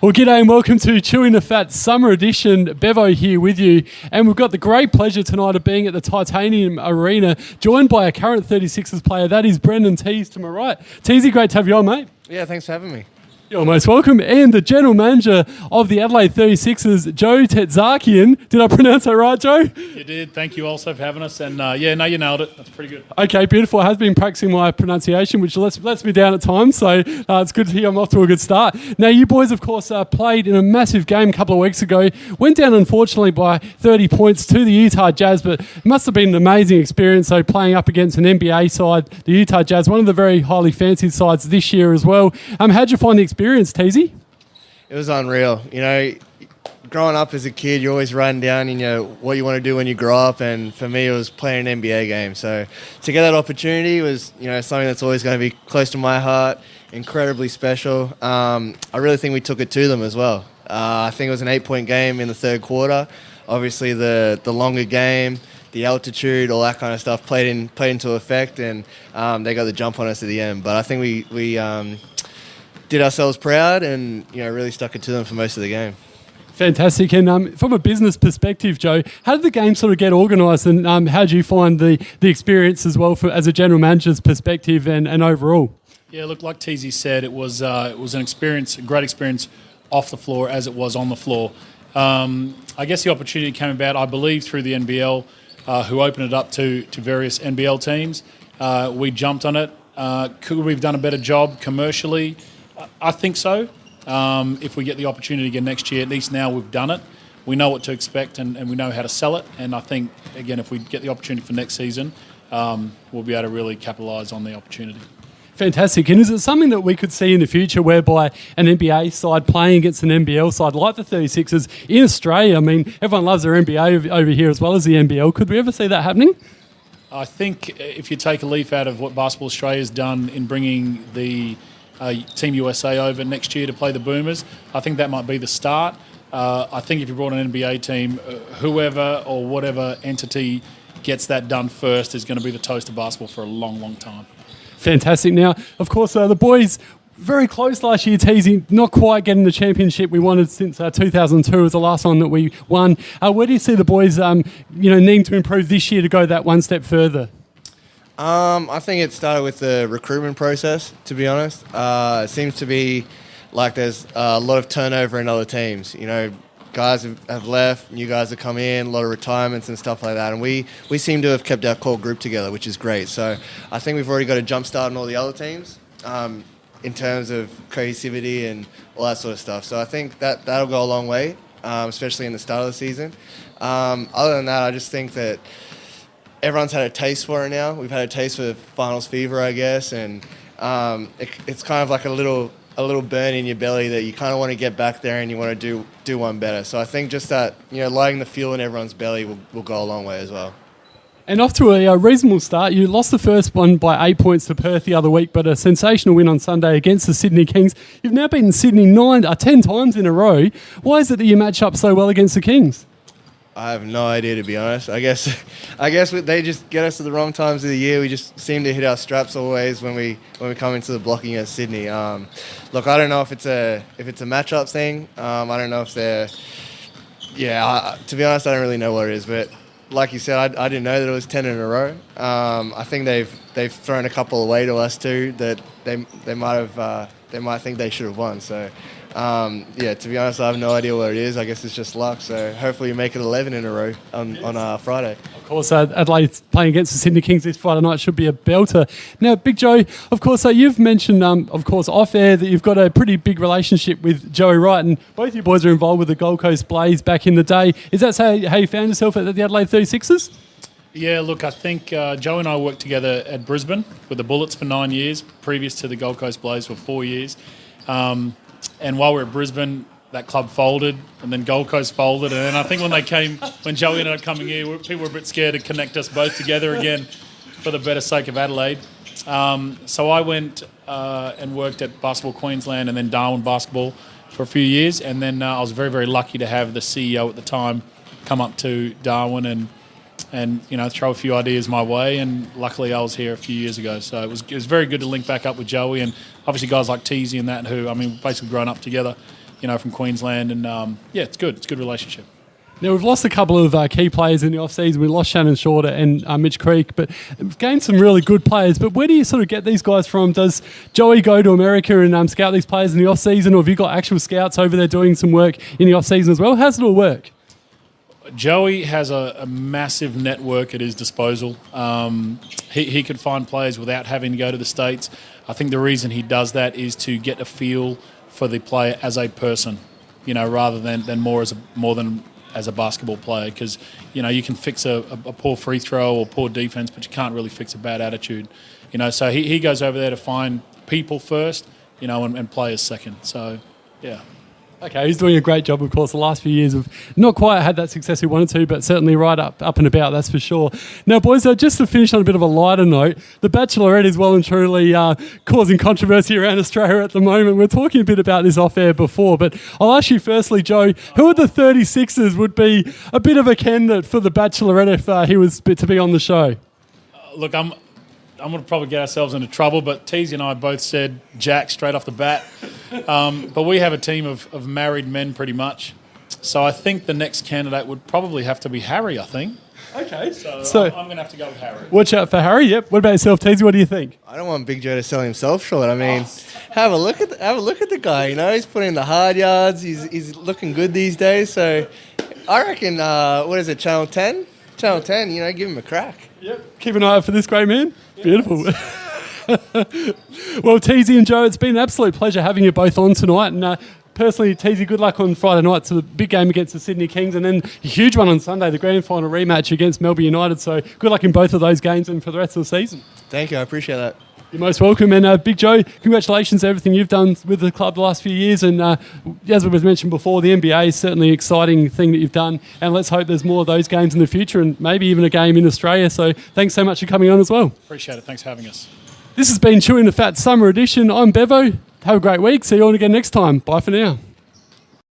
Well, g'day and welcome to Chewing the Fat Summer Edition. Bevo here with you. And we've got the great pleasure tonight of being at the Titanium Arena, joined by a current 36ers player. That is Brendon Teys to my right. Teysy, great to have you on, mate. Yeah, thanks for having me. You're most welcome. And the general manager of the Adelaide 36ers, Joe Tertzakian. Did I pronounce that right, Joe? You did. Thank you also for having us. And you nailed it. That's pretty good. Okay, beautiful. I have been practicing my pronunciation, which lets me down at times. So it's good to hear I'm off to a good start. Now, you boys, of course, played in a massive game a couple of weeks ago. Went down, unfortunately, by 30 points to the Utah Jazz, but it must have been an amazing experience. So playing up against an NBA side, the Utah Jazz, one of the very highly fancied sides this year as well. How'd you find the experience, Teysy? It was unreal. You know, growing up as a kid, you're always writing down, what you want to do when you grow up. And for me, it was playing an NBA game. So to get that opportunity was, something that's always going to be close to my heart, incredibly special. I really think we took it to them as well. I think it was an 8-point game in the third quarter. Obviously, the longer game, the altitude, all that kind of stuff played into effect, and they got the jump on us at the end. But I think we did ourselves proud and really stuck it to them for most of the game. Fantastic. And from a business perspective, Joe, how did the game sort of get organised, and how did you find the experience as well as a general manager's perspective and overall? Yeah, look, like Teasy said, it was an experience, a great experience off the floor as it was on the floor. I guess the opportunity came about, I believe, through the NBL, who opened it up to various NBL teams. We jumped on it. Could we have done a better job commercially? I think so. If we get the opportunity again next year, at least now we've done it. We know what to expect and we know how to sell it. And I think, again, if we get the opportunity for next season, we'll be able to really capitalise on the opportunity. Fantastic. And is it something that we could see in the future whereby an NBA side playing against an NBL side like the 36ers in Australia? I mean, everyone loves their NBA over here as well as the NBL. Could we ever see that happening? I think if you take a leaf out of what Basketball Australia has done in bringing the Team USA over next year to play the Boomers, I think that might be the start. I think if you brought an NBA team, whoever or whatever entity gets that done first is going to be the toast of basketball for a long, long time. Fantastic. Now, of course, the boys very close last year, teasing, not quite getting the championship we wanted since 2002 was the last one that we won. Where do you see the boys, needing to improve this year to go that one step further? I think it started with the recruitment process, to be honest. It seems to be like there's a lot of turnover in other teams. Guys have left, new guys have come in, a lot of retirements and stuff like that. And we seem to have kept our core group together, which is great. So I think we've already got a jump start on all the other teams in terms of cohesivity and all that sort of stuff. So I think that'll go a long way, especially in the start of the season. Other than that, I just think that everyone's had a taste for it now. We've had a taste for finals fever, I guess, and it's kind of like a little burn in your belly that you kind of want to get back there and you want to do one better. So I think just that, lighting the fuel in everyone's belly will go a long way as well. And off to a reasonable start. You lost the first one by 8 points to Perth the other week, but a sensational win on Sunday against the Sydney Kings. You've now beaten Sydney 10 times in a row. Why is it that you match up so well against the Kings? I have no idea, to be honest. I guess they just get us at the wrong times of the year. We just seem to hit our straps always when we come into the blocking at Sydney. Look, I don't know if it's a matchup thing. I don't know if they're. Yeah, to be honest, I don't really know what it is. But like you said, I didn't know that it was 10 in a row. I think they've thrown a couple away to us too that they might think they should have won. So. To be honest, I have no idea what it is. I guess it's just luck. So hopefully we make it 11 in a row on Friday. Of course, Adelaide playing against the Sydney Kings this Friday night should be a belter. Now, Big Joe, of course, you've mentioned, off air that you've got a pretty big relationship with Joey Wright, and both you boys are involved with the Gold Coast Blaze back in the day. Is that how you found yourself at the Adelaide 36ers? Yeah, look, I think Joe and I worked together at Brisbane with the Bullets for 9 years, previous to the Gold Coast Blaze for 4 years. And while we were at Brisbane, that club folded, and then Gold Coast folded. And then I think when Joey ended up coming here, people were a bit scared to connect us both together again for the better sake of Adelaide. So I went and worked at Basketball Queensland and then Darwin Basketball for a few years. And then I was very, very lucky to have the CEO at the time come up to Darwin and throw a few ideas my way, and luckily I was here a few years ago, so it was very good to link back up with Joey, and obviously guys like Teasy and that, who basically grown up together. from Queensland, and it's good. It's a good relationship. Now, we've lost a couple of key players in the off-season. We lost Shannon Shorter and Mitch Creek, but we've gained some really good players. But where do you sort of get these guys from? Does Joey go to America and scout these players in the off-season, or have you got actual scouts over there doing some work in the off-season as well? How's it all work? Joey has a massive network at his disposal. He could find players without having to go to the States. I think the reason he does that is to get a feel for the player as a person, rather than more than as a basketball player, because you can fix a poor free throw or poor defense, but you can't really fix a bad attitude. So he goes over there to find people first, and players second. So yeah. Okay, he's doing a great job, of course. The last few years have not quite had that success we wanted to, but certainly right up and about, that's for sure. Now, boys, just to finish on a bit of a lighter note, the Bachelorette is well and truly causing controversy around Australia at the moment. We're talking a bit about this off-air before, but I'll ask you firstly, Joe, who of the 36ers would be a bit of a candidate for the Bachelorette if he was to be on the show? Look, I'm going to probably get ourselves into trouble, but Teys and I both said Jack straight off the bat. But we have a team of married men pretty much. So I think the next candidate would probably have to be Harry, I think. Okay. So I'm going to have to go with Harry. Watch out for Harry, yep. What about yourself, Teysy? What do you think? I don't want Big Joe to sell himself short. I mean, have a look at the guy. He's putting in the hard yards. He's looking good these days. So I reckon, what is it, Channel 10? Channel 10, give him a crack. Yep. Keep an eye out for this great man. Beautiful. Well, Teysy and Joe, it's been an absolute pleasure having you both on tonight. And personally, Teysy, good luck on Friday night. It's a big game against the Sydney Kings, and then a huge one on Sunday, the grand final rematch against Melbourne United. So good luck in both of those games and for the rest of the season. Thank you. I appreciate that. You're most welcome. And Big Joe, congratulations on everything you've done with the club the last few years. And as we've mentioned before, the NBA is certainly an exciting thing that you've done. And let's hope there's more of those games in the future and maybe even a game in Australia. So thanks so much for coming on as well. Appreciate it. Thanks for having us. This has been Chewing the Fat Summer Edition. I'm Bevo. Have a great week. See you all again next time. Bye for now.